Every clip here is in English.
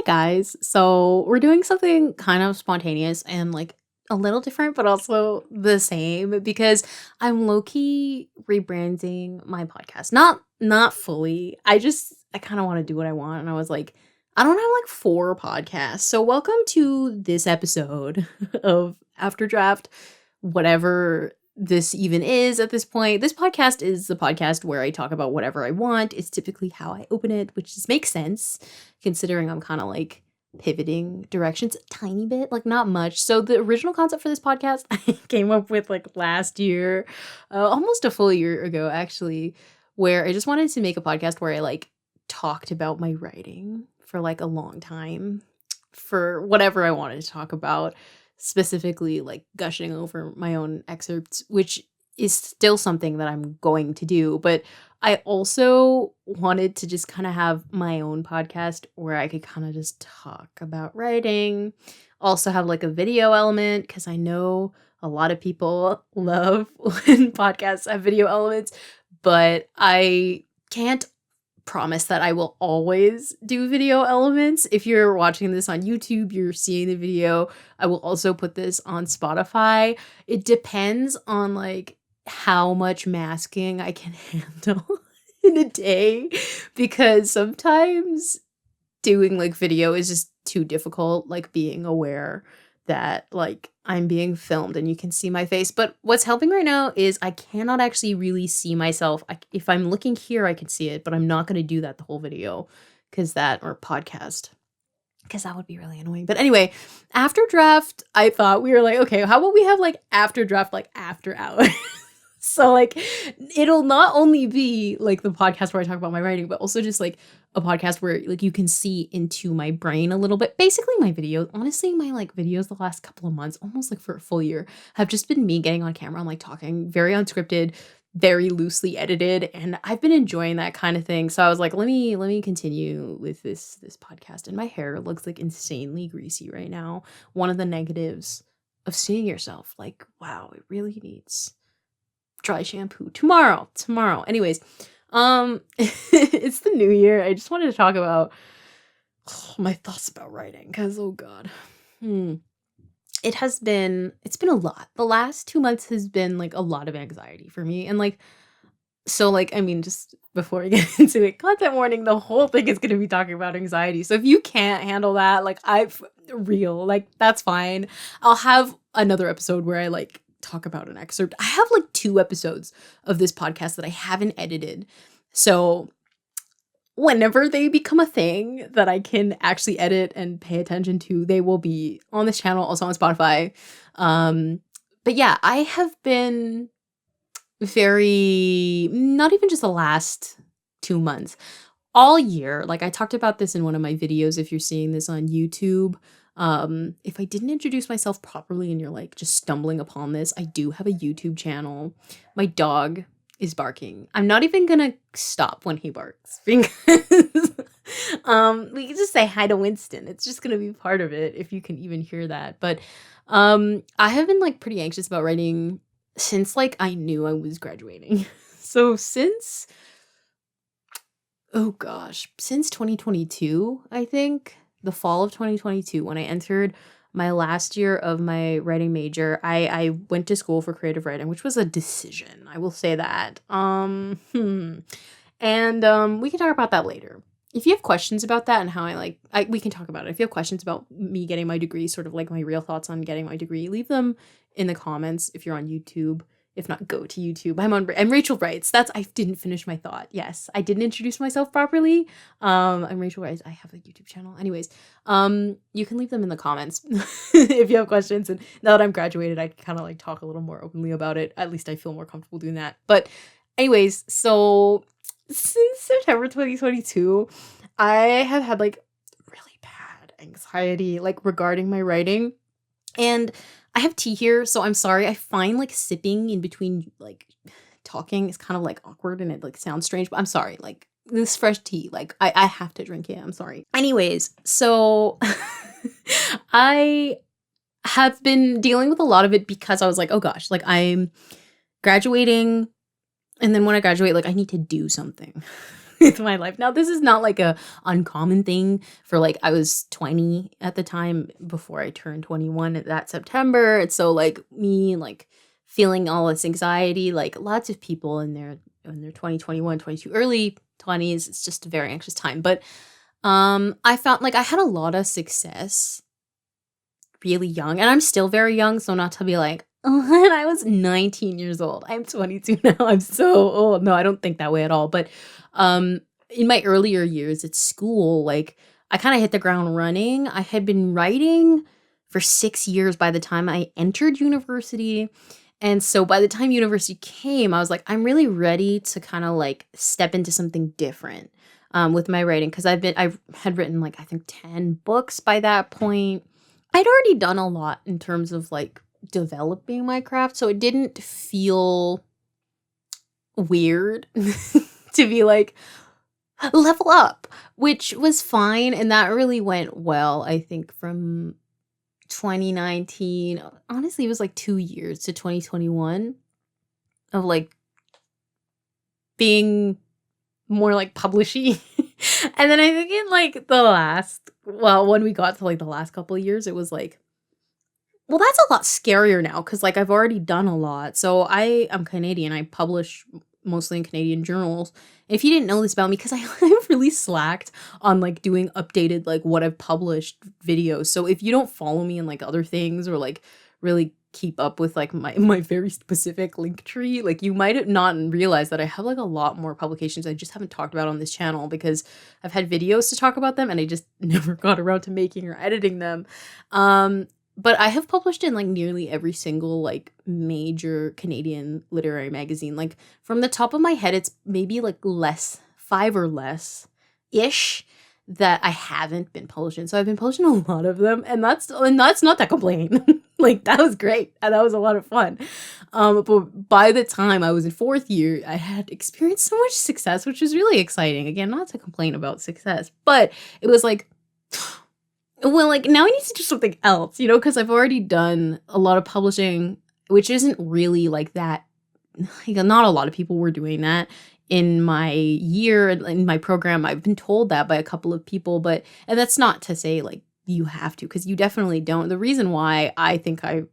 Hi guys. So we're doing something kind of spontaneous and like a little different, but also the same because I'm low-key rebranding my podcast. Not fully. I kind of want to do what I want. And I was like, I don't have like four podcasts. So welcome to this episode of After Draft, whatever this even is at this point. This podcast is the podcast where I talk about whatever I want. It's typically how I open it, which just makes sense considering I'm kind of like pivoting directions a tiny bit, like not much. So the original concept for this podcast I came up with like last year, almost a full year ago actually, where I just wanted to make a podcast where I like talked about my writing for like a long time for whatever I wanted to talk about, specifically like gushing over my own excerpts, which is still something that I'm going to do. But I also wanted to just kind of have my own podcast where I could kind of just talk about writing, also have like a video element, because I know a lot of people love when podcasts have video elements, but I can't promise that I will always do video elements. If you're watching this on YouTube, you're seeing the video. I will also put this on Spotify. It depends on like how much masking I can handle in a day, because sometimes doing like video is just too difficult, like being aware that like I'm being filmed and you can see my face. But what's helping right now is I cannot actually really see myself. If I'm looking here, I can see it, but I'm not going to do that the whole video or podcast, because that would be really annoying. But anyway, after draft, I thought we were like, okay, how about we have like after draft, like after hours? So like it'll not only be like the podcast where I talk about my writing, but also just like a podcast where like you can see into my brain a little bit. Basically my videos, honestly, my like videos the last couple of months, almost like for a full year, have just been me getting on camera and like talking, very unscripted, very loosely edited, and I've been enjoying that kind of thing. So I was like, let me continue with this podcast. And my hair looks like insanely greasy right now. One of the negatives of seeing yourself, like, wow, it really needs dry shampoo tomorrow. Anyways, it's the new year. I just wanted to talk about my thoughts about writing, because oh god. It's been a lot. The last 2 months has been like a lot of anxiety for me. And like, so like, I mean, just before I get into it, content warning, the whole thing is going to be talking about anxiety. So if you can't handle that, like that's fine. I'll have another episode where I like talk about an excerpt. I have like 2 episodes of this podcast that I haven't edited. So whenever they become a thing that I can actually edit and pay attention to, they will be on this channel, also on Spotify. But yeah, I have been very, not even just the last 2 months, all year. Like I talked about this in one of my videos, if you're seeing this on YouTube. If I didn't introduce myself properly and you're like just stumbling upon this, I do have a YouTube channel. My dog is barking. I'm not even gonna stop when he barks because we can just say hi to Winston. It's just gonna be part of it if you can even hear that. But I have been like pretty anxious about writing since like I knew I was graduating. So since 2022, I think the fall of 2022, when I entered my last year of my writing major, I went to school for creative writing, which was a decision. I will say that. And we can talk about that later. If you have questions about that and how we can talk about it. If you have questions about me getting my degree, sort of like my real thoughts on getting my degree, leave them in the comments if you're on YouTube. If not, go to YouTube. I'm Rachel Wrights. I didn't finish my thought. Yes, I didn't introduce myself properly. I'm Rachel Wrights. I have a YouTube channel. Anyways, you can leave them in the comments if you have questions. And now that I'm graduated, I can kind of like talk a little more openly about it. At least I feel more comfortable doing that. But anyways, so since September 2022, I have had like really bad anxiety like regarding my writing. And I have tea here, so I'm sorry. I find like sipping in between like talking is kind of like awkward and it like sounds strange, but I'm sorry. Like this fresh tea, like I have to drink it. I'm sorry. Anyways, so I have been dealing with a lot of it because I was like, oh gosh, like I'm graduating, and then when I graduate, like I need to do something. with my life. Now, this is not like a uncommon thing for like I was 20 at the time before I turned 21 that September. And so like me like feeling all this anxiety, like lots of people in their 20, 21, 22, early 20s, it's just a very anxious time. But I found like I had a lot of success really young, and I'm still very young, so not to be like, oh, and I was 19 years old. I'm 22 now. I'm so old. No, I don't think that way at all. But in my earlier years at school, like I kind of hit the ground running. I had been writing for 6 years by the time I entered university. And so by the time university came, I was like, I'm really ready to kind of like step into something different with my writing, because I had written like I think 10 books by that point. I'd already done a lot in terms of like developing my craft, so it didn't feel weird to be like level up, which was fine, and that really went well. I think from 2019, honestly, it was like 2 years to 2021 of like being more like publishy. And then I think in like when we got to like the last couple of years, it was like, well, that's a lot scarier now because like I've already done a lot. So I'm Canadian. I publish mostly in Canadian journals. If you didn't know this about me, because I've really slacked on like doing updated like what I've published videos. So if you don't follow me in like other things or like really keep up with like my very specific link tree, like you might not realize that I have like a lot more publications I just haven't talked about on this channel because I've had videos to talk about them and I just never got around to making or editing them. But I have published in like nearly every single like major Canadian literary magazine. Like from the top of my head, it's maybe like 5 or less ish that I haven't been published in. So I've been published in a lot of them, and that's not to complain. Like that was great and that was a lot of fun. But by the time I was in 4th year, I had experienced so much success, which was really exciting. Again, not to complain about success, but it was like, well, like now I need to do something else, because I've already done a lot of publishing, which isn't really like that. Like, not a lot of people were doing that in my year, in my program. I've been told that by a couple of people, and that's not to say like you have to, because you definitely don't. The reason why I think I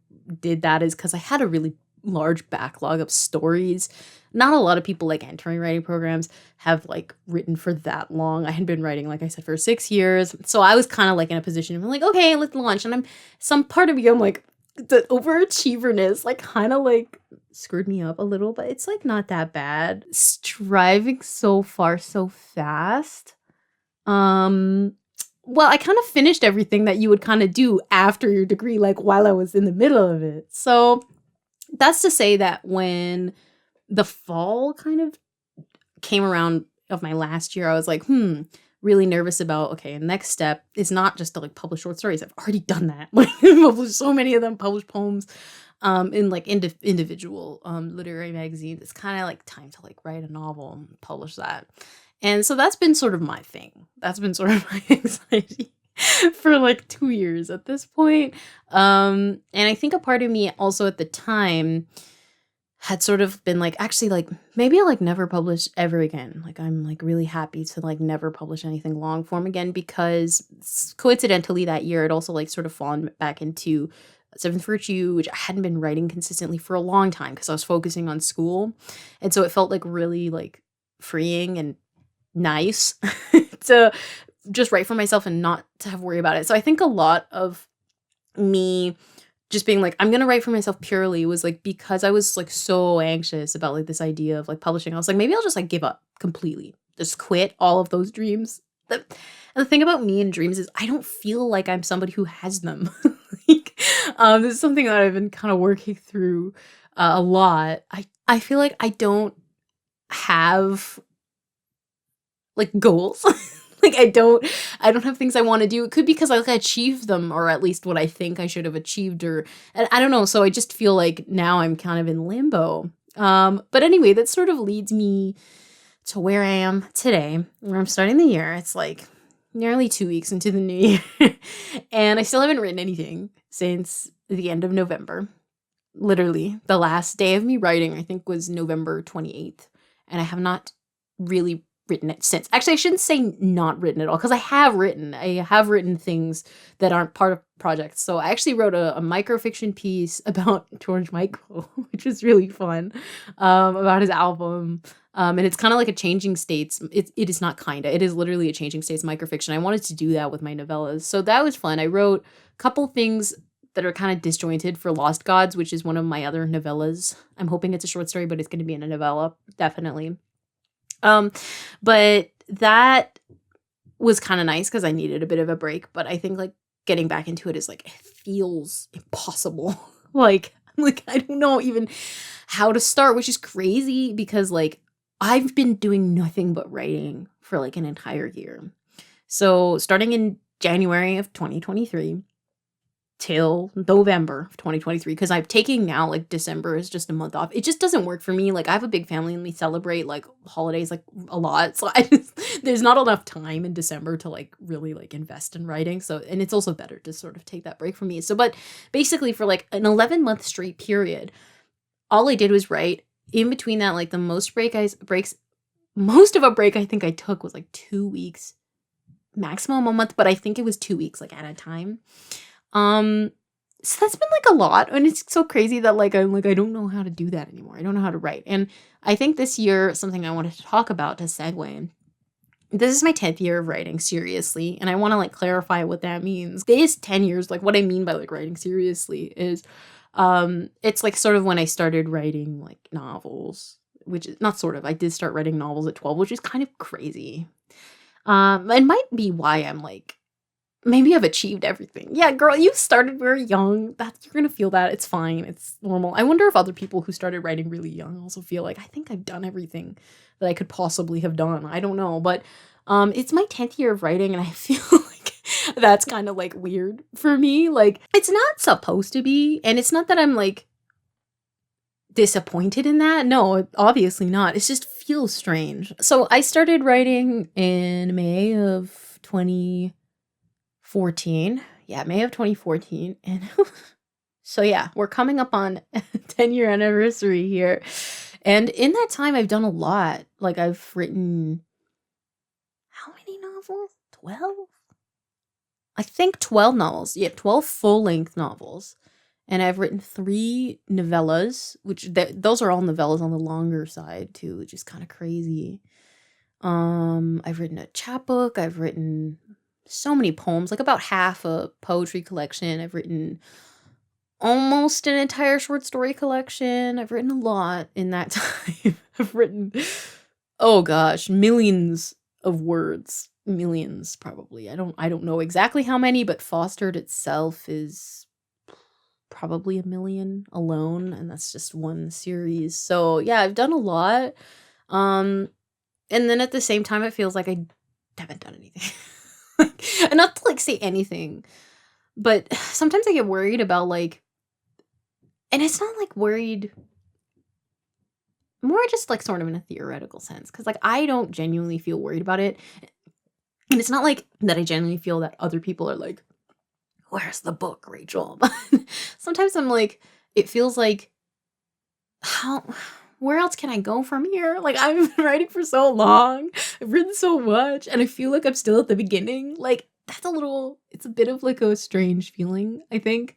did that is because I had a really large backlog of stories. Not a lot of people like entering writing programs have like written for that long. I had been writing, like I said, for 6 years. So I was kind of like in a position of like, okay, let's launch. And some part of me, I'm like, the overachieverness like kind of like screwed me up a little, but it's like not that bad. Striving so far so fast. Well, I kind of finished everything that you would kind of do after your degree, like while I was in the middle of it. So that's to say that when the fall kind of came around of my last year, I was like, really nervous about, okay, next step is not just to like publish short stories. I've already done that. Like I've published so many of them, published poems in like individual literary magazines. It's kind of like time to like write a novel and publish that. And so that's been sort of my thing. That's been sort of my anxiety for like 2 years at this point. And I think a part of me also at the time had sort of been like, actually, like maybe I'll like never publish ever again. Like I'm like really happy to like never publish anything long form again, because coincidentally that year it also like sort of fallen back into Seventh Virtue, which I hadn't been writing consistently for a long time because I was focusing on school. And so it felt like really like freeing and nice to just write for myself and not to have worry about it. So I think a lot of me just being like, I'm gonna write for myself purely was like because I was like so anxious about like this idea of like publishing. I was like, maybe I'll just like give up completely, just quit all of those dreams. And the thing about me and dreams is I don't feel like I'm somebody who has them. Like, this is something that I've been kind of working through a lot. I feel like I don't have like goals. Like I don't have things I want to do. It could be because I achieved them, or at least what I think I should have achieved, and I don't know. So I just feel like now I'm kind of in limbo. But anyway, that sort of leads me to where I am today, where I'm starting the year. It's like nearly 2 weeks into the new year, and I still haven't written anything since the end of November. Literally, the last day of me writing, I think, was November 28th, and I have not really written it since. Actually, I shouldn't say not written at all, because I have written things that aren't part of projects. So I actually wrote a microfiction piece about George Michael, which was really fun, about his album. And it's kind of like a changing states. It is not kinda. It is literally a changing states microfiction. I wanted to do that with my novellas. So that was fun. I wrote a couple things that are kind of disjointed for Lost Gods, which is one of my other novellas. I'm hoping it's a short story, but it's going to be in a novella, definitely. But that was kind of nice because I needed a bit of a break. But I think like getting back into it is like, it feels impossible. like I don't know even how to start, which is crazy because like I've been doing nothing but writing for like an entire year. So starting in January of 2023 till November of 2023, because I'm taking now like December is just a month off. It just doesn't work for me. Like I have a big family and we celebrate like holidays like a lot. So there's not enough time in December to like really like invest in writing. So, and it's also better to sort of take that break from me. So, but basically for like an 11-month straight period, all I did was write. In between that, like the most most of a break I think I took was like 2 weeks, maximum a month, but I think it was 2 weeks like at a time. So that's been like a lot, and it's so crazy that like I'm like I don't know how to do that anymore. I don't know how to write. And I think this year something I wanted to talk about to segue. This is my 10th year of writing seriously, and I want to like clarify what that means. This 10 years, like what I mean by like writing seriously is it's like sort of when I started writing like novels, which is not sort of, I did start writing novels at 12, which is kind of crazy. It might be why I'm like maybe I've achieved everything. Yeah, girl, you started very young. You're gonna feel that. It's fine. It's normal. I wonder if other people who started writing really young also feel like I think I've done everything that I could possibly have done. I don't know, but it's my 10th year of writing, and I feel like that's kind of like weird for me. Like it's not supposed to be, and it's not that I'm like disappointed in that. No, obviously not. It just feels strange. So I started writing in May of 2014. Yeah, May of 2014. And so yeah, we're coming up on 10-year anniversary here. And in that time, I've done a lot. Like I've written, how many novels? 12? I think 12 novels. Yeah, 12 full-length novels. And I've written 3 novellas, which those are all novellas on the longer side too, which is kind of crazy. I've written a chapbook. I've written so many poems, like about half a poetry collection. I've written almost an entire short story collection. I've written a lot in that time. I've written, oh gosh, millions of words. Millions, probably. I don't know exactly how many, but Fostered itself is probably 1 million alone, and that's just one series. So yeah, I've done a lot. And then at the same time, it feels like I haven't done anything. And not to like say anything, but sometimes I get worried about like, and it's not like worried, more just like sort of in a theoretical sense, because like I don't genuinely feel worried about it. And it's not like that I genuinely feel that other people are like, where's the book, Rachel? But sometimes I'm like, it feels like, where else can I go from here? Like, I've been writing for so long. I've written so much, and I feel like I'm still at the beginning. Like, it's a bit of like a strange feeling, I think,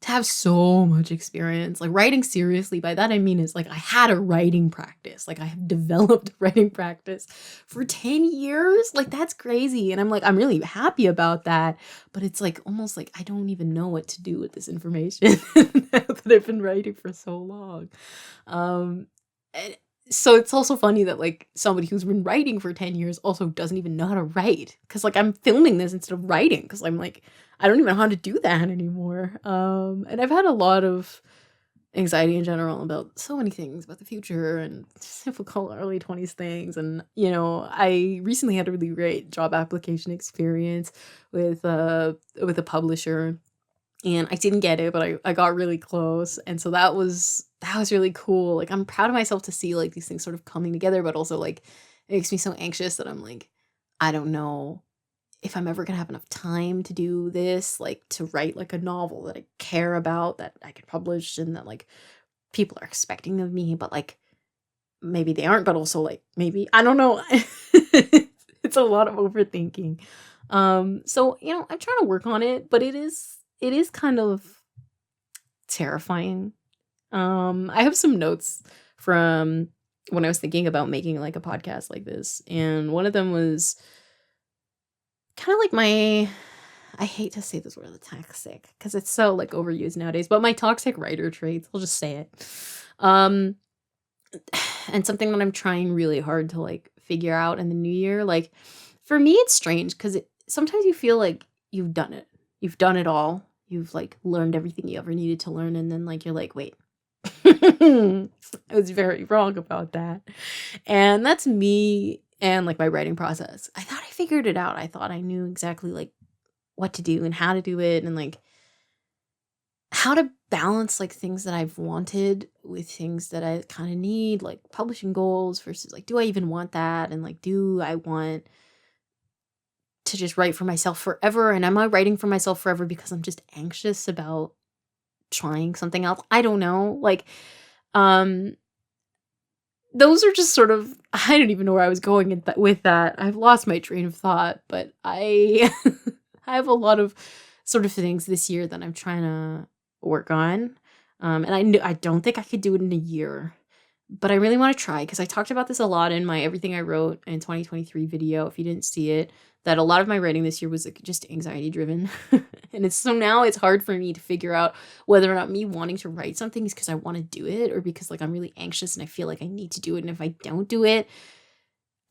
to have so much experience. Like, writing seriously, by that I mean is like I had a writing practice. Like, I have developed a writing practice for 10 years. Like, that's crazy. And I'm like, I'm really happy about that. But it's like almost like I don't even know what to do with this information now that I've been writing for so long. And so it's also funny that like somebody who's been writing for 10 years also doesn't even know how to write, because like I'm filming this instead of writing, because I'm like, I don't even know how to do that anymore. And I've had a lot of anxiety in general about so many things about the future and difficult early 20s things. And I recently had a really great job application experience with a publisher, and I didn't get it, but I got really close. And so that was really cool. Like, I'm proud of myself to see like these things sort of coming together, but also like it makes me so anxious that I'm like, I don't know if I'm ever gonna have enough time to do this, like to write like a novel that I care about, that I can publish, and that like people are expecting of me, but like maybe they aren't, but also like maybe, I don't know. It's a lot of overthinking. So, I'm trying to work on it, but it is kind of terrifying. I have some notes from when I was thinking about making like a podcast like this, and one of them was kind of like my I hate to say this word toxic because it's so like overused nowadays, but my toxic writer traits, I'll just say it. Um and something that I'm trying really hard to like figure out in the new year. Like for me it's strange because sometimes you feel like you've done it. You've done it all. You've like learned everything you ever needed to learn, and then like you're like, wait. I was very wrong about that. And that's me and like my writing process. I thought I figured it out. I thought I knew exactly like what to do and how to do it, and like how to balance like things that I've wanted with things that I kind of need, like publishing goals versus like, do I even want that? And like, do I want to just write for myself forever? And am I writing for myself forever because I'm just anxious about trying something else? I don't know. Like, um, those are just sort of, I don't even know where I was going with that. I've lost my train of thought, but I I have a lot of sort of things this year that I'm trying to work on. And I don't think I could do it in a year, but I really want to try because I talked about this a lot in my Everything I Wrote in 2023 video. If you didn't see it, that a lot of my writing this year was like just anxiety driven. And now it's hard for me to figure out whether or not me wanting to write something is because I want to do it or because like I'm really anxious and I feel like I need to do it. And if I don't do it,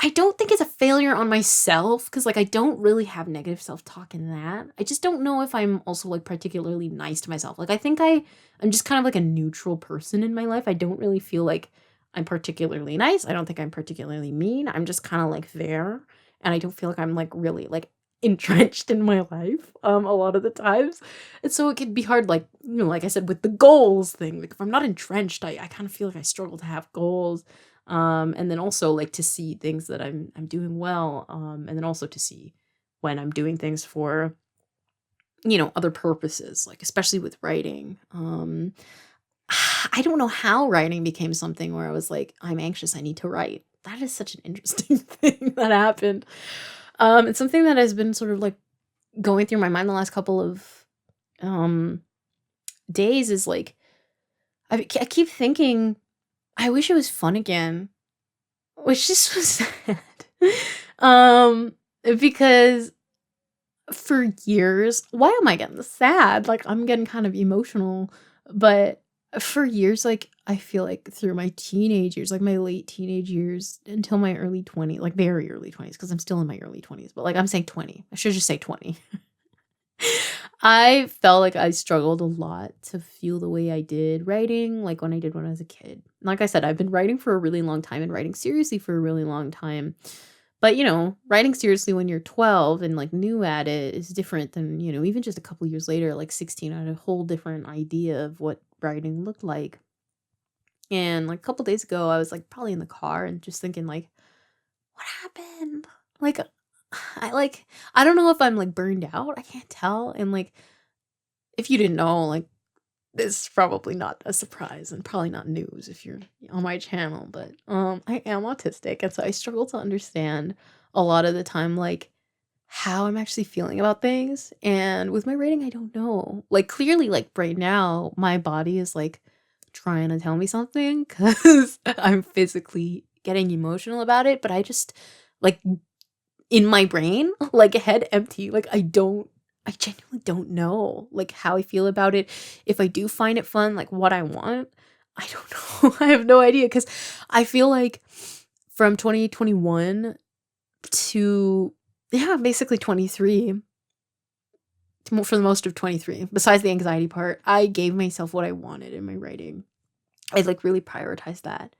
I don't think it's a failure on myself because like I don't really have negative self-talk in that. I just don't know if I'm also like particularly nice to myself. Like I think I'm just kind of like a neutral person in my life. I don't really feel like I'm particularly nice. I don't think I'm particularly mean. I'm just kind of like there, and I don't feel like I'm like really like entrenched in my life a lot of the times. And so it could be hard, like, like I said with the goals thing. Like if I'm not entrenched, I kind of feel like I struggle to have goals. And then also like to see things that I'm doing well, and then also to see when I'm doing things for other purposes, like especially with writing. I don't know how writing became something where I was like, I'm anxious, I need to write. That is such an interesting thing that happened. It's something that has been sort of like going through my mind the last couple of days is like I keep thinking I wish it was fun again, which just was sad. um because for years, why am I getting sad? Like I'm getting kind of emotional, but for years, like I feel like through my teenage years, like my late teenage years until my early 20s, like very early 20s, because I'm still in my early 20s, but like I'm saying 20. I should just say 20. I felt like I struggled a lot to feel the way I did writing, like when I did when I was a kid. Like I said, I've been writing for a really long time and writing seriously for a really long time. But, writing seriously when you're 12 and like new at it is different than, even just a couple years later, like 16, I had a whole different idea of what writing looked like. And like a couple days ago, I was like probably in the car and just thinking like, what happened? Like, I don't know if I'm like burned out. I can't tell. And like, if you didn't know, like, this is probably not a surprise and probably not news if you're on my channel, but I am autistic, and so I struggle to understand a lot of the time like how I'm actually feeling about things. And with my writing, I don't know. Like clearly like right now my body is like trying to tell me something cuz I'm physically getting emotional about it, but I just like in my brain, like head empty, like I genuinely don't know like how I feel about it. If I do find it fun, like what I want, I don't know. I have no idea because I feel like from 2021 to yeah, basically 23 for the most of 23, besides the anxiety part, I gave myself what I wanted in my writing. I like really prioritized that.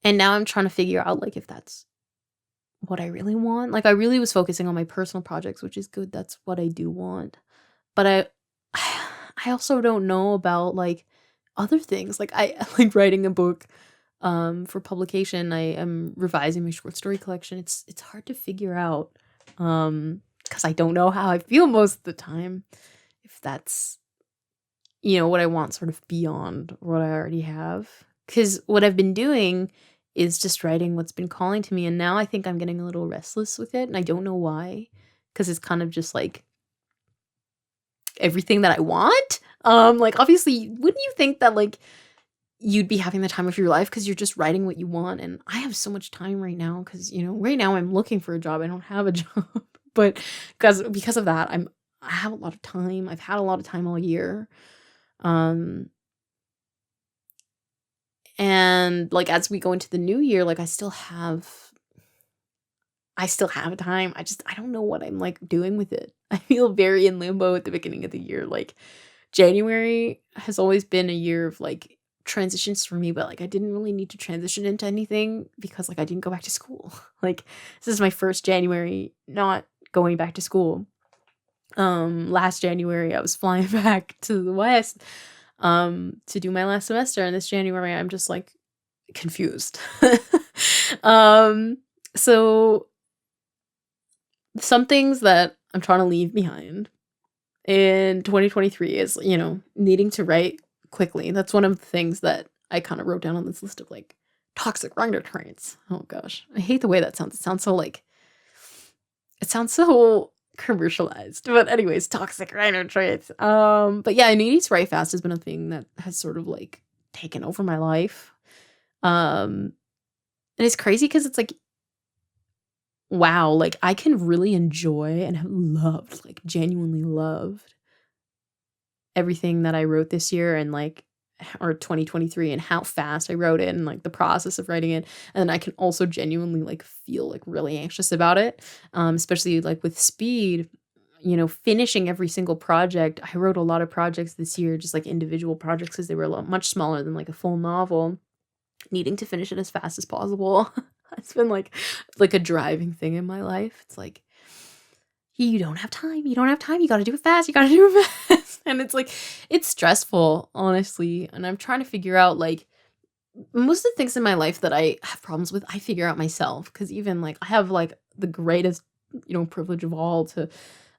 And now I'm trying to figure out like if that's what I really want. Like I really was focusing on my personal projects, which is good. That's what I do want. But I also don't know about like other things. Like I like writing a book for publication. I am revising my short story collection. It's hard to figure out because I don't know how I feel most of the time. If that's what I want sort of beyond what I already have. Because what I've been doing is just writing what's been calling to me, and now I think I'm getting a little restless with it, and I don't know why, because it's kind of just like everything that I want. Like obviously, wouldn't you think that like you'd be having the time of your life because you're just writing what you want? And I have so much time right now because right now I'm looking for a job. I don't have a job, but because of that, I have a lot of time. I've had a lot of time all year. And like as we go into the new year, like I still have time. I don't know what I'm like doing with it. I feel very in limbo at the beginning of the year. Like January has always been a year of like transitions for me, but like I didn't really need to transition into anything because like I didn't go back to school. Like this is my first January not going back to school. Last January I was flying back to the West to do my last semester, and this January I'm just like confused. So some things that I'm trying to leave behind in 2023 is, needing to write quickly. That's one of the things that I kind of wrote down on this list of like toxic writer traits. Oh gosh, I hate the way that sounds. It sounds so commercialized. But anyways, toxic writer traits. But yeah, needing to write fast has been a thing that has sort of like taken over my life. And it's crazy because it's like, wow, like I can really enjoy and have loved, like genuinely loved everything that I wrote this year and like, or 2023, and how fast I wrote it and like the process of writing it. And then I can also genuinely like feel like really anxious about it. Especially like with speed, finishing every single project. I wrote a lot of projects this year, just like individual projects because they were much smaller than like a full novel. Needing to finish it as fast as possible. It's been like a driving thing in my life. It's like, you don't have time. You don't have time. You got to do it fast. You got to do it fast. And it's like, it's stressful, honestly. And I'm trying to figure out like most of the things in my life that I have problems with, I figure out myself. Cause even like I have like the greatest, privilege of all to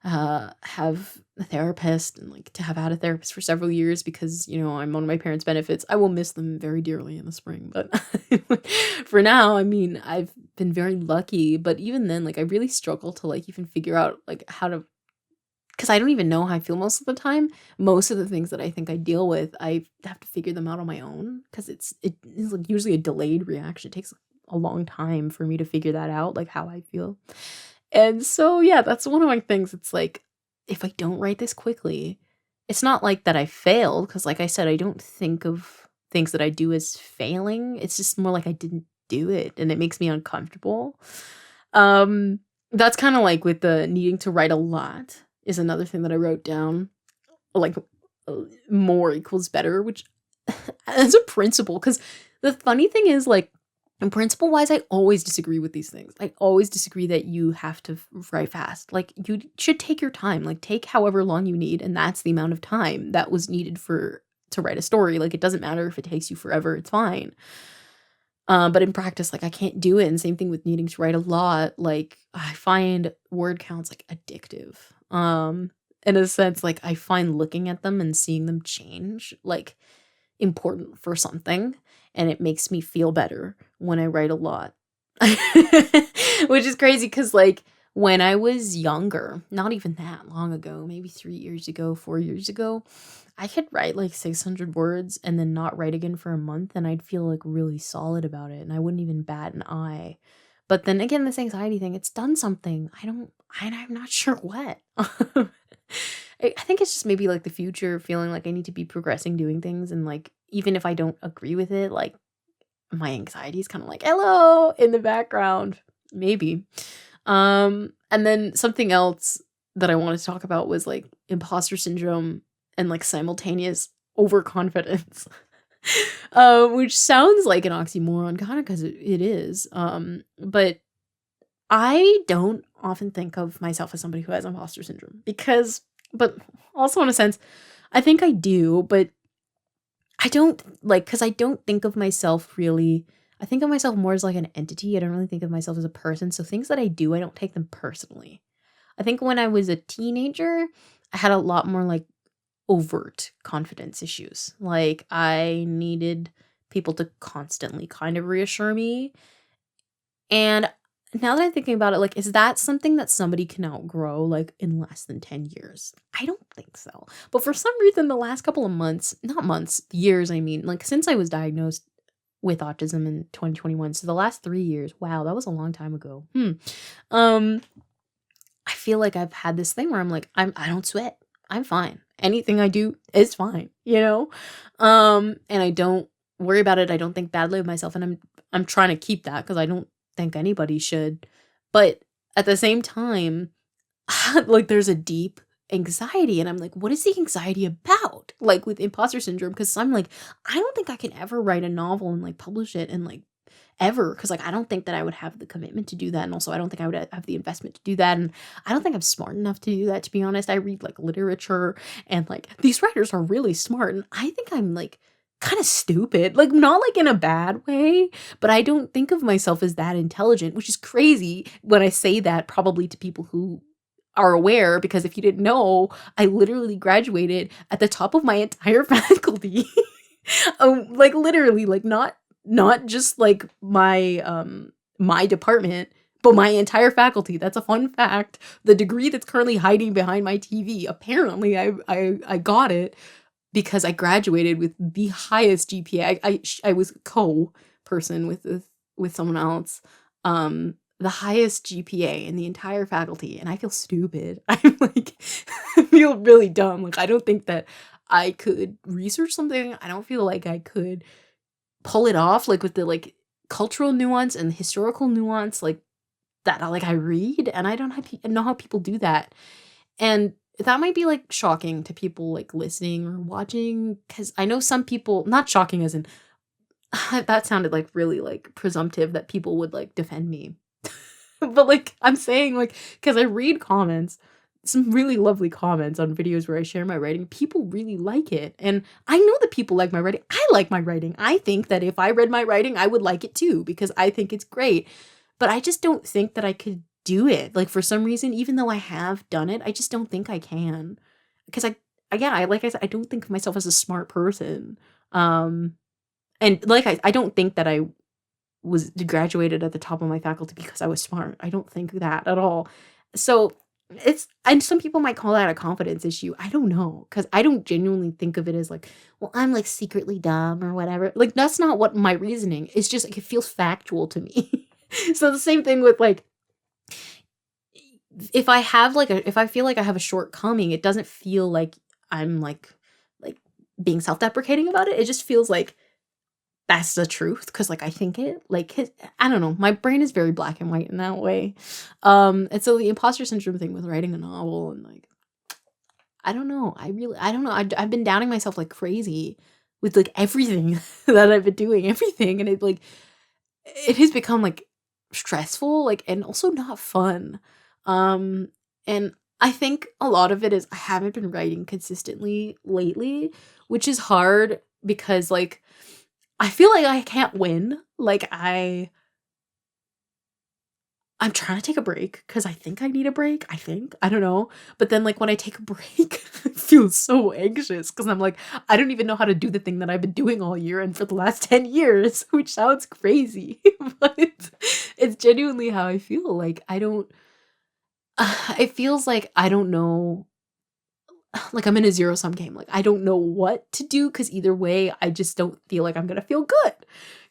have a therapist and like to have had a therapist for several years because, I'm on my parents' benefits. I will miss them very dearly in the spring. But for now, I mean, I've been very lucky. But even then, like I really struggle to like even figure out like how to, because I don't even know how I feel most of the time. Most of the things that I think I deal with, I have to figure them out on my own because it is like usually a delayed reaction. It takes a long time for me to figure that out, like how I feel. And so, yeah, that's one of my things. It's like, if I don't write this quickly, it's not like that I failed. Cause like I said, I don't think of things that I do as failing. It's just more like I didn't do it and it makes me uncomfortable. That's kind of like with the needing to write a lot is another thing that I wrote down. Like more equals better, which as a principle, cause the funny thing is like, and principle wise, I always disagree with these things. I always disagree that you have to write fast. Like you should take your time, like take however long you need. And that's the amount of time that was needed to write a story. Like it doesn't matter if it takes you forever, it's fine. But in practice, like I can't do it. And same thing with needing to write a lot. Like I find word counts like addictive. In a sense, like I find looking at them and seeing them change, like important for something. And it makes me feel better when I write a lot. Which is crazy because, like, when I was younger, not even that long ago, maybe 3 years ago, 4 years ago, I could write like 600 words and then not write again for a month. And I'd feel like really solid about it. And I wouldn't even bat an eye. But then again, this anxiety thing, it's done something. I'm not sure what. I think it's just maybe like the future, feeling like I need to be progressing doing things. And like, even if I don't agree with it, like my anxiety is kind of like, hello, in the background, maybe. And then something else that I wanted to talk about was like imposter syndrome and like simultaneous overconfidence. Which sounds like an oxymoron, kind of because it is. But I don't often think of myself as somebody who has imposter syndrome but also in a sense, I think I do, but I don't like, because I don't think of myself really. I think of myself more as like an entity. I don't really think of myself as a person. So things that I do, I don't take them personally. I think when I was a teenager, I had a lot more like overt confidence issues. Like I needed people to constantly kind of reassure me. And now that I'm thinking about it, like, is that something that somebody can outgrow, like, in less than 10 years? I don't think so. But for some reason, the last couple of months, not months, years, I mean, like, since I was diagnosed with autism in 2021, so the last 3 years, wow, that was a long time ago. Um, I feel like I've had this thing where I'm like, I don't sweat. I'm fine. Anything I do is fine, you know? And I don't worry about it. I don't think badly of myself. And I'm trying to keep that because I don't think anybody should. But at the same time, like there's a deep anxiety and I'm like, what is the anxiety about? Like with imposter syndrome, because I'm like, I don't think I can ever write a novel and like publish it and like ever, because like I don't think that I would have the commitment to do that, and also I don't think I would have the investment to do that, and I don't think I'm smart enough to do that, to be honest. I read like literature and like these writers are really smart and I think I'm like kind of stupid, like not like in a bad way, but I don't think of myself as that intelligent, which is crazy when I say that probably to people who are aware, because if you didn't know, I literally graduated at the top of my entire faculty. Like literally, like not just like my department, but my entire faculty. That's a fun fact. The degree that's currently hiding behind my TV, apparently I got it because I graduated with the highest GPA. I was co-person with someone else. The highest GPA in the entire faculty, and I feel stupid. I'm like, I feel really dumb. Like, I don't think that I could research something. I don't feel like I could pull it off, like with the like cultural nuance and historical nuance, like that. Like I read, and I don't know how people do that, and that might be like shocking to people like listening or watching, because I know some people, not shocking as in that sounded like really like presumptive that people would like defend me. But like I'm saying, like, because I read comments, some really lovely comments on videos where I share my writing. People really like it. And I know that people like my writing. I like my writing. I think that if I read my writing, I would like it too, because I think it's great. But I just don't think that I could do it. Like for some reason, even though I have done it, I just don't think I can. Because I like I said, I don't think of myself as a smart person. And like I don't think that I was graduated at the top of my faculty because I was smart. I don't think that at all. So it's, and some people might call that a confidence issue. I don't know, because I don't genuinely think of it as like, well, I'm like secretly dumb or whatever. Like that's not what my reasoning. It's just like it feels factual to me. So the same thing with like, if I have like if I feel like I have a shortcoming, it doesn't feel like I'm like being self-deprecating about it. It just feels like that's the truth, because like I think it, like I don't know, my brain is very black and white in that way. And so the imposter syndrome thing with writing a novel, and like I don't know, I don't know, I've been doubting myself like crazy with like everything that I've been doing, everything, and it has become like stressful, like, and also not fun. And I think a lot of it is I haven't been writing consistently lately, which is hard because like I feel like I can't win. Like I'm trying to take a break because I think I need a break. I don't know. But then like when I take a break, I feel so anxious because I'm like, I don't even know how to do the thing that I've been doing all year and for the last 10 years, which sounds crazy, but it's genuinely how I feel. Like I don't, it feels like I don't know, like I'm in a zero sum game. Like I don't know what to do, because either way, I just don't feel like I'm gonna feel good.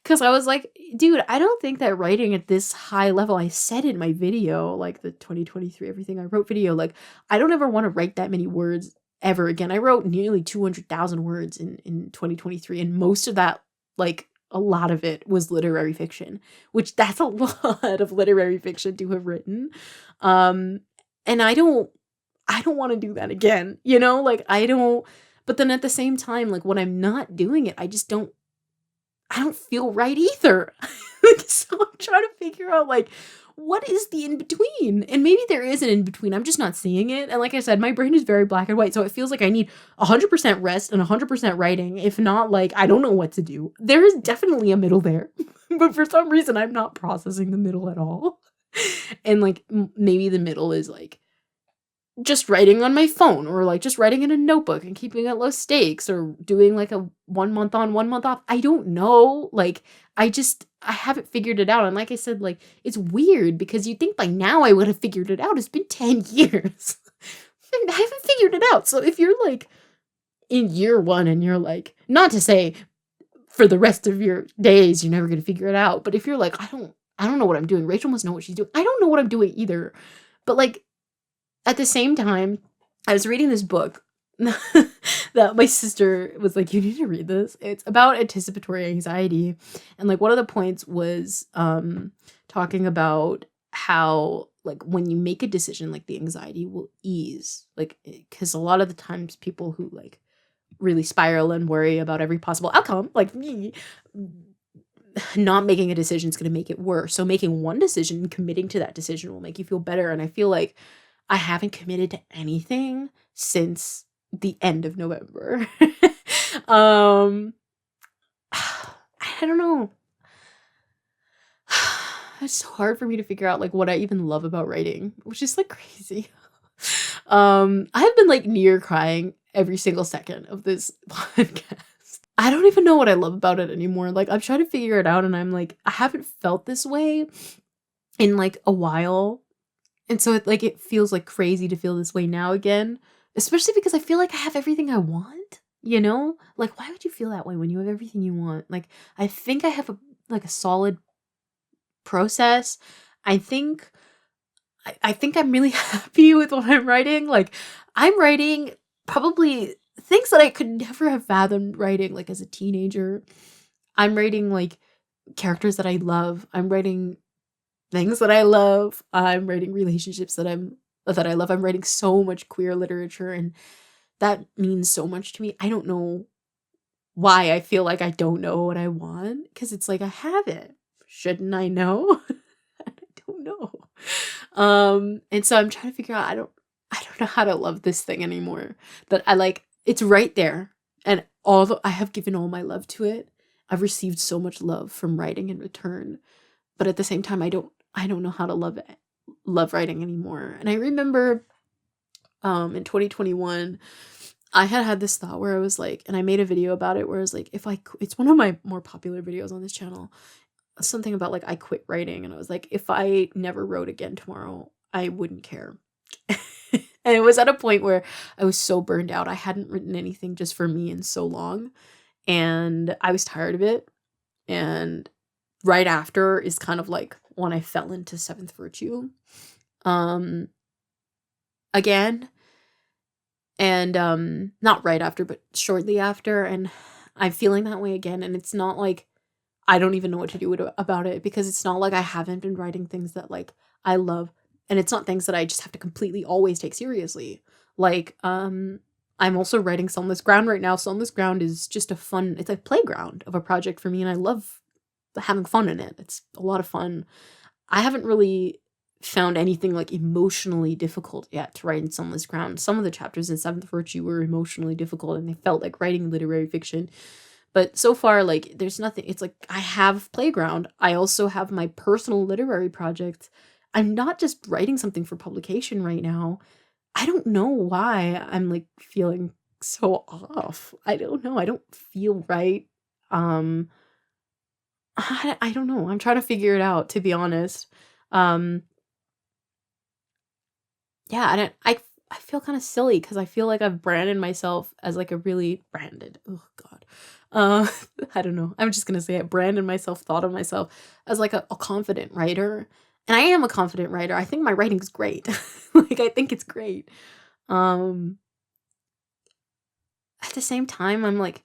Because I was like, dude, I don't think that writing at this high level, I said in my video, like the 2023 Everything I Wrote video, like I don't ever want to write that many words ever again. I wrote nearly 200,000 words in 2023, and most of that, like a lot of it, was literary fiction, which that's a lot of literary fiction to have written. And I don't want to do that again, you know? Like I don't, but then at the same time, like when I'm not doing it, I don't feel right either. So I'm trying to figure out like what is the in between, and maybe there is an in between. I'm just not seeing it. And like I said, my brain is very black and white, so it feels like I need 100% rest and 100% writing. If not, like I don't know what to do. There is definitely a middle there, but for some reason I'm not processing the middle at all. And like maybe the middle is like just writing on my phone, or like just writing in a notebook and keeping it low stakes, or doing like a 1 month on, 1 month off. I don't know. Like, I haven't figured it out. And like I said, like, it's weird because you think by now I would have figured it out. It's been 10 years. I haven't figured it out. So if you're like in year one and you're like, not to say for the rest of your days you're never going to figure it out, but if you're like, I don't know what I'm doing. Rachel must know what she's doing. I don't know what I'm doing either. But like, at the same time, I was reading this book that my sister was like, you need to read this. It's about anticipatory anxiety. And like, one of the points was talking about how, like, when you make a decision, like, the anxiety will ease. Like, because a lot of the times people who like really spiral and worry about every possible outcome, like me, not making a decision is going to make it worse. So making one decision and committing to that decision will make you feel better. And I feel like I haven't committed to anything since the end of November. I don't know. It's so hard for me to figure out like what I even love about writing, which is like crazy. I've been like near crying every single second of this podcast. I don't even know what I love about it anymore. Like, I'm trying to figure it out and I'm like, I haven't felt this way in like a while. And so it feels like crazy to feel this way now again, especially because I feel like I have everything I want, you know? Like, why would you feel that way when you have everything you want? Like, I think I have a solid process. I think I'm really happy with what I'm writing. Like, I'm writing probably things that I could never have fathomed writing like as a teenager. I'm writing like characters that I love. I'm writing things that I love. I'm writing relationships that I love. I'm writing so much queer literature, and that means so much to me. I don't know why I feel like I don't know what I want, because it's like I have it. Shouldn't I know? I don't know. And so I'm trying to figure out, I don't know how to love this thing anymore. That I like, it's right there. And I have given all my love to it. I've received so much love from writing in return. But at the same time, I don't know how to love writing anymore. And I remember in 2021, I had this thought where I was like, and I made a video about it where I was like, it's one of my more popular videos on this channel, something about like I quit writing, and I was like, if I never wrote again tomorrow, I wouldn't care. And it was at a point where I was so burned out. I hadn't written anything just for me in so long, and I was tired of it. And right after is kind of like when I fell into seventh virtue again. And not right after, but shortly after, and I'm feeling that way again. And it's not like I don't even know what to do about it, because it's not like I haven't been writing things that like I love, and it's not things that I just have to completely always take seriously. Like I'm also writing Sunless Ground right now. Sunless Ground is just it's a playground of a project for me, and I love having fun in it. It's a lot of fun. I haven't really found anything like emotionally difficult yet to write in Sunless Ground. Some of the chapters in Seventh Virtue were emotionally difficult, and they felt like writing literary fiction. But so far, like, there's nothing. It's like I have Playground. I also have my personal literary project. I'm not just writing something for publication right now. I don't know why I'm like feeling so off. I don't know. I don't feel right. I don't know. I'm trying to figure it out, to be honest. Yeah, I feel kind of silly because I feel like I've branded myself as like a really branded. Oh God. I don't know. I'm just gonna say it. Branded myself, thought of myself as like a confident writer, and I am a confident writer. I think my writing's great. Like, I think it's great. At the same time, I'm like,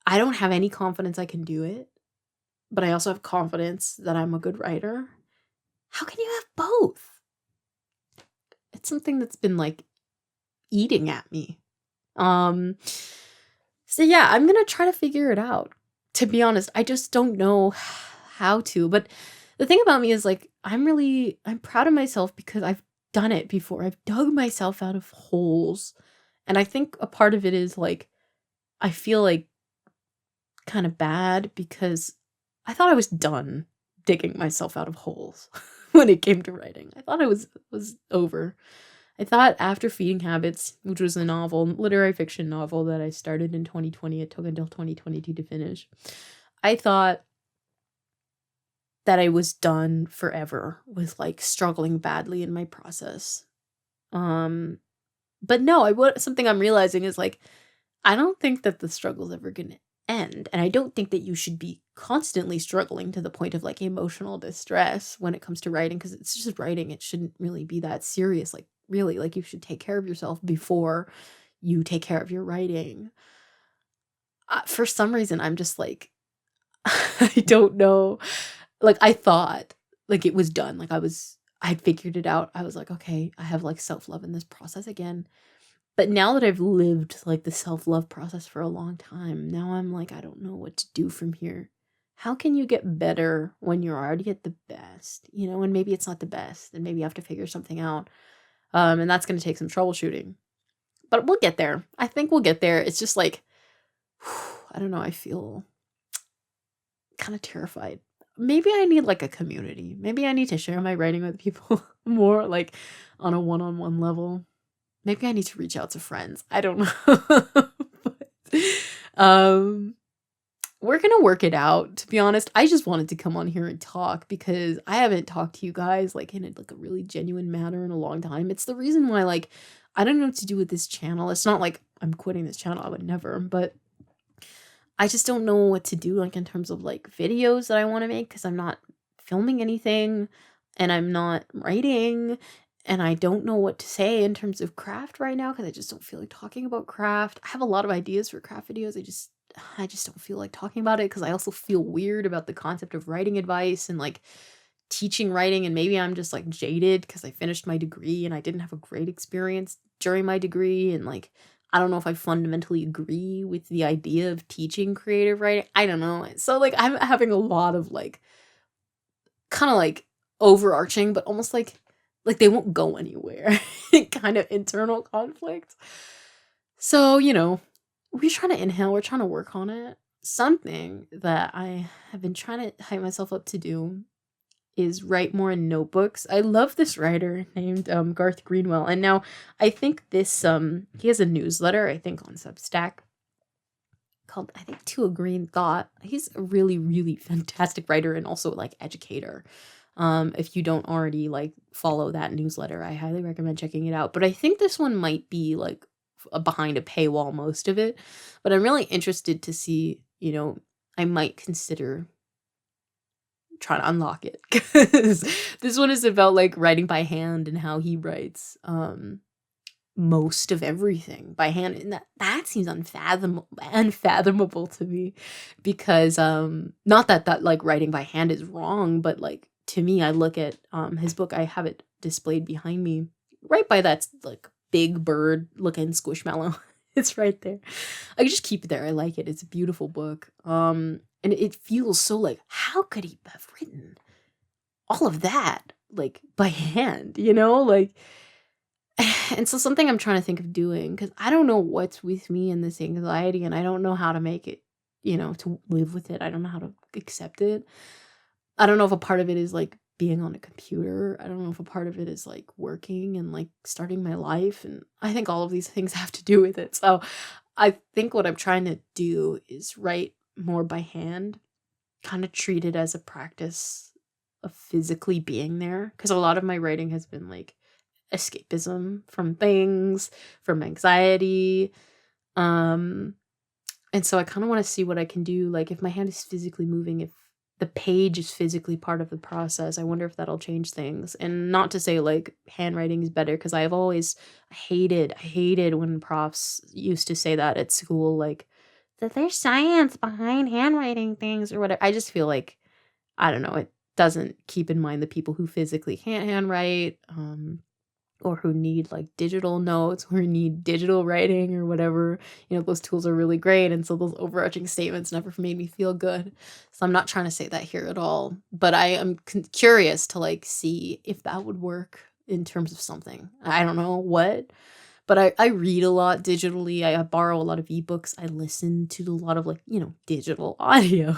I don't have any confidence I can do it, but I also have confidence that I'm a good writer. How can you have both? It's something that's been like eating at me. So yeah, I'm gonna try to figure it out. To be honest, I just don't know how to. But the thing about me is like, I'm proud of myself because I've done it before. I've dug myself out of holes. And I think a part of it is like, I feel like kind of bad because I thought I was done digging myself out of holes when it came to writing. I thought I was over. I thought after Feeding Habits, which was a novel, literary fiction novel that I started in 2020, it took until 2022 to finish. I thought that I was done forever with like struggling badly in my process. But no, something I'm realizing is like I don't think that the struggle's ever gonna end. And I don't think that you should be constantly struggling to the point of like emotional distress when it comes to writing, because it's just writing. It shouldn't really be that serious. Like, really, like you should take care of yourself before you take care of your writing. For some reason, I'm just like, I don't know. Like, I thought like it was done. Like, I figured it out. I was like, okay, I have like self love in this process again. But now that I've lived like the self-love process for a long time, now I'm like, I don't know what to do from here. How can you get better when you're already at the best? And maybe it's not the best, and maybe you have to figure something out. And that's going to take some troubleshooting. But we'll get there. I think we'll get there. It's just like, I don't know, I feel kind of terrified. Maybe I need like a community. Maybe I need to share my writing with people more like on a one-on-one level. Maybe I need to reach out to friends. I don't know. But, we're going to work it out. To be honest, I just wanted to come on here and talk because I haven't talked to you guys like in a really genuine manner in a long time. It's the reason why like I don't know what to do with this channel. It's not like I'm quitting this channel. I would never, but I just don't know what to do like in terms of like videos that I want to make, because I'm not filming anything and I'm not writing. And I don't know what to say in terms of craft right now because I just don't feel like talking about craft. I have a lot of ideas for craft videos. I just don't feel like talking about it because I also feel weird about the concept of writing advice and like teaching writing. And maybe I'm just like jaded because I finished my degree and I didn't have a great experience during my degree. And like, I don't know if I fundamentally agree with the idea of teaching creative writing. I don't know. So like, I'm having a lot of like, kind of like overarching, but almost like they won't go anywhere kind of internal conflict. So, we're trying to inhale, we're trying to work on it. Something that I have been trying to hype myself up to do is write more in notebooks. I love this writer named Garth Greenwell. And now I think this, he has a newsletter, I think on Substack, called, I think, To a Green Thought. He's a really, really fantastic writer and also like educator. If you don't already like follow that newsletter, I highly recommend checking it out. But I think this one might be like behind a paywall, most of it. But I'm really interested to see, I might consider trying to unlock it, because this one is about like writing by hand and how he writes most of everything by hand, and that seems unfathomable to me, because not that like writing by hand is wrong, but like to me, I look at his book, I have it displayed behind me right by that like big bird looking squishmallow. It's right there. I just keep it there. I like it. It's a beautiful book. And it feels so like, how could he have written all of that like by hand, like. And so something I'm trying to think of doing, because I don't know what's with me in this anxiety, and I don't know how to make it, to live with it. I don't know how to accept it. I don't know if a part of it is like being on a computer. I don't know if a part of it is like working and like starting my life. And I think all of these things have to do with it. So I think what I'm trying to do is write more by hand, kind of treat it as a practice of physically being there. Because a lot of my writing has been like escapism from things, from anxiety. And so I kind of want to see what I can do. Like if my hand is physically moving, if the page is physically part of the process, I wonder if that'll change things. And not to say like handwriting is better, because I've always hated when profs used to say that at school, like that there's science behind handwriting things or whatever. I just feel like, I don't know, it doesn't keep in mind the people who physically can't handwrite, or who need like digital notes, or need digital writing or whatever. Those tools are really great. And so those overarching statements never made me feel good. So I'm not trying to say that here at all, but I am curious to like see if that would work in terms of something. I don't know what, but I read a lot digitally. I borrow a lot of ebooks. I listen to a lot of like, digital audio.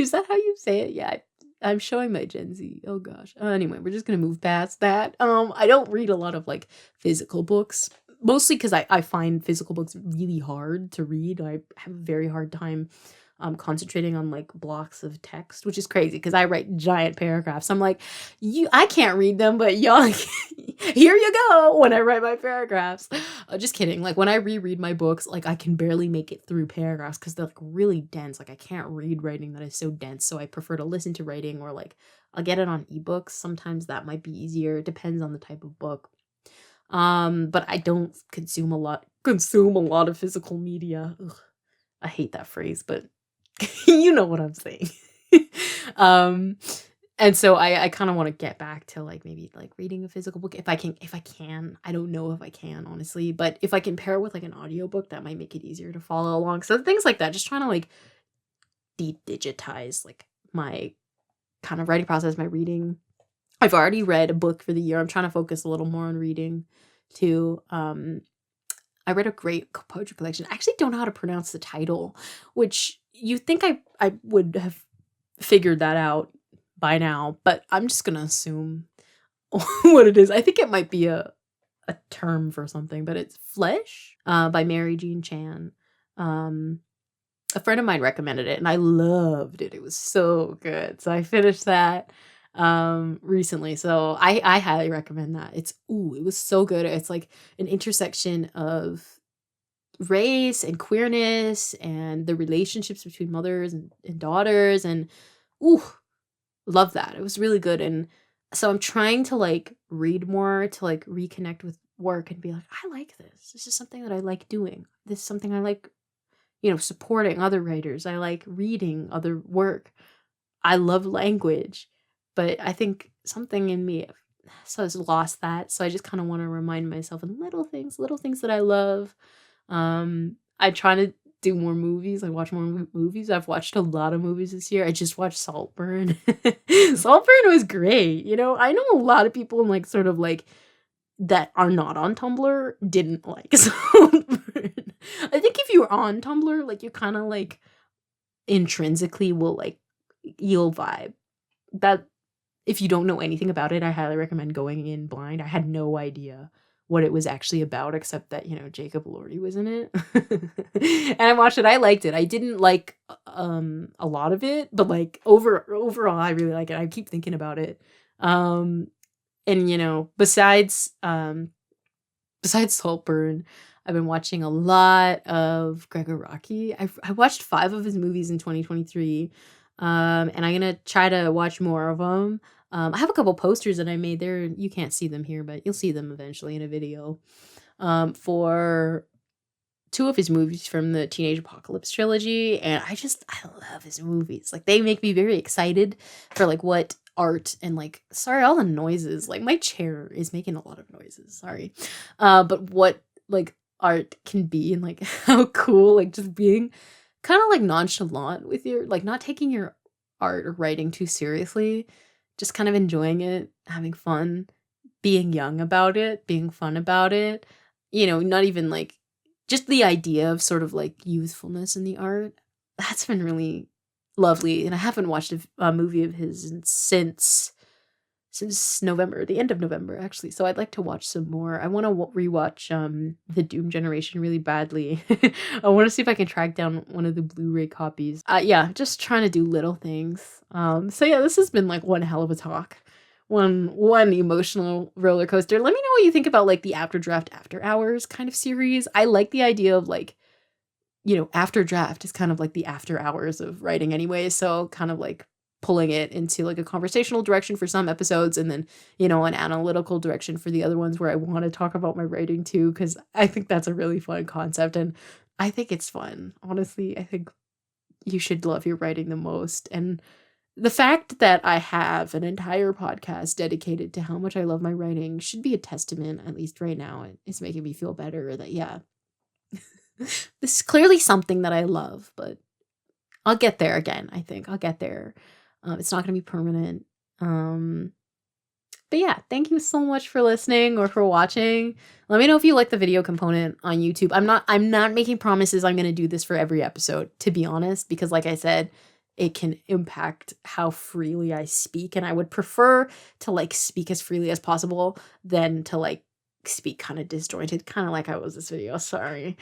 Is that how you say it? Yeah. I'm showing my Gen Z. Oh gosh. Anyway, we're just gonna move past that. I don't read a lot of like physical books, mostly because I find physical books really hard to read. I have a very hard time concentrating on like blocks of text, which is crazy because I write giant paragraphs. I'm like, I can't read them, but y'all, here you go when I write my paragraphs. Just kidding. Like when I reread my books, like I can barely make it through paragraphs because they're like really dense. Like I can't read writing that is so dense. So I prefer to listen to writing, or like I'll get it on ebooks. Sometimes that might be easier. It depends on the type of book. But I don't consume a lot of physical media. Ugh, I hate that phrase, but you know what I'm saying. um and so I kind of want to get back to like maybe like reading a physical book if I can. I don't know if I can, honestly, but if I can pair it with like an audiobook, that might make it easier to follow along. So things like that, just trying to like de-digitize like my kind of writing process, my reading. I've already read a book for the year. I'm trying to focus a little more on reading too. I read a great poetry collection. I actually don't know how to pronounce the title, which you think I would have figured that out by now, but I'm just gonna assume what it is. I think it might be a term for something, but it's Flesh by Mary Jean Chan. A friend of mine recommended it and I loved it. It was so good. So I finished that recently. So I highly recommend that. It was so good. It's like an intersection of race and queerness and the relationships between mothers and daughters, and love that. It was really good. And so I'm trying to like read more to like reconnect with work and be like, I like this. This is something that I like doing. This is something I like, supporting other writers. I like reading other work. I love language, but I think something in me has lost that. So I just kind of want to remind myself in little things that I love. I try to do more movies. I watch more movies. I've watched a lot of movies this year. I just watched Saltburn. Saltburn was great. I know a lot of people in like sort of like that are not on Tumblr didn't like Saltburn. I think if you're on Tumblr, like you kind of like intrinsically will like you'll vibe. That if you don't know anything about it, I highly recommend going in blind. I had no idea what it was actually about, except that, Jacob Elordi was in it. And I watched it. I liked it. I didn't like a lot of it, but like overall, I really like it. I keep thinking about it. And besides Saltburn, I've been watching a lot of Gregor Rocky. I watched 5 of his movies in 2023. And I'm gonna try to watch more of them. I have a couple posters that I made there. You can't see them here, but you'll see them eventually in a video. For 2 of his movies from the Teenage Apocalypse trilogy, and I love his movies. Like they make me very excited for like what art and like sorry all the noises. Like my chair is making a lot of noises. Sorry, but what like art can be and like how cool like just being kind of like nonchalant with your like not taking your art or writing too seriously, just kind of enjoying it, having fun, being young about it, being fun about it, not even like just the idea of sort of like youthfulness in the art. That's been really lovely. And I haven't watched a movie of his since November, the end of November, actually. So I'd like to watch some more. I want to rewatch The Doom Generation really badly. I want to see if I can track down one of the Blu-ray copies. Yeah, just trying to do little things. So yeah, this has been like one hell of a talk. One emotional roller coaster. Let me know what you think about like the After Draft After Hours kind of series. I like the idea of like, after draft is kind of like the after hours of writing anyway. So kind of like pulling it into like a conversational direction for some episodes and then, an analytical direction for the other ones where I want to talk about my writing too, because I think that's a really fun concept and I think it's fun. Honestly, I think you should love your writing the most. And the fact that I have an entire podcast dedicated to how much I love my writing should be a testament, at least right now. It's making me feel better that, yeah, this is clearly something that I love, but I'll get there again. I think I'll get there. It's not going to be permanent. But yeah, thank you so much for listening or for watching. Let me know if you like the video component on YouTube. I'm not making promises I'm going to do this for every episode, to be honest, because like I said, it can impact how freely I speak. And I would prefer to like speak as freely as possible than to like speak kind of disjointed, kind of like I was this video. Sorry.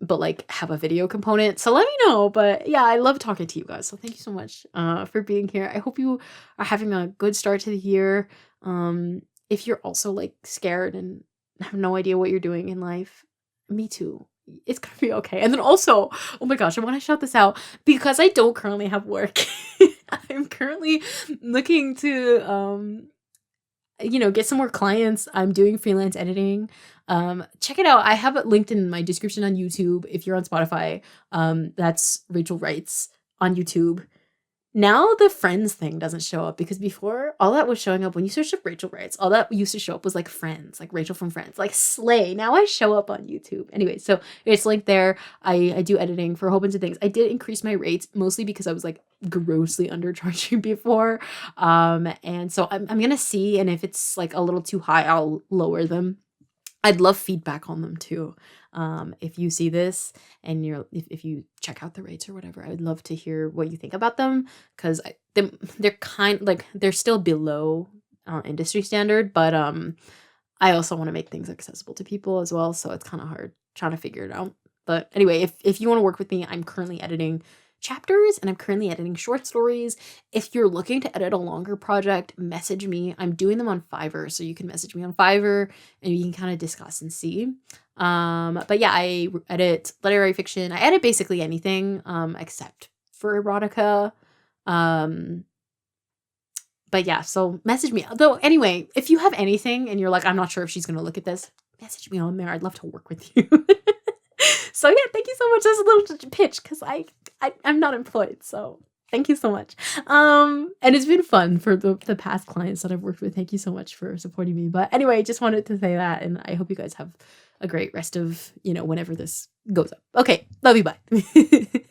But like have a video component. So let me know. But yeah, I love talking to you guys. So thank you so much for being here. I hope you are having a good start to the year. If you're also like scared and have no idea what you're doing in life, me too. It's gonna be okay. And then also, oh my gosh, I want to shout this out because I don't currently have work. I'm currently looking to get some more clients. I'm doing freelance editing. Check it out. I have it linked in my description on YouTube. If you're on Spotify, that's Rachel Writes on YouTube. Now the friends thing doesn't show up because before all that was showing up when you searched up Rachel Writes, all that used to show up was like friends, like Rachel from Friends, like Slay. Now I show up on YouTube. Anyway, so it's linked there. I do editing for a whole bunch of things. I did increase my rates mostly because I was like grossly undercharging before. And so I'm gonna see, and if it's like a little too high, I'll lower them. I'd love feedback on them too. If you see this and if you check out the rates or whatever, I would love to hear what you think about them because they're still below industry standard, but I also want to make things accessible to people as well. So it's kind of hard trying to figure it out. But anyway, if you want to work with me, I'm currently editing chapters and I'm currently editing short stories. If you're looking to edit a longer project, message me. I'm doing them on Fiverr, so you can message me on Fiverr and we can kind of discuss and see. But yeah, I edit literary fiction. I edit basically anything except for erotica. But yeah, so message me. Though anyway, if you have anything and you're like, I'm not sure if she's gonna look at this, message me on there. I'd love to work with you. So yeah, thank you so much. That's a little pitch because I'm not employed, so thank you so much. And it's been fun for the past clients that I've worked with. Thank you so much for supporting me. But anyway, just wanted to say that, and I hope you guys have a great rest of whenever this goes up. Okay, love you. Bye.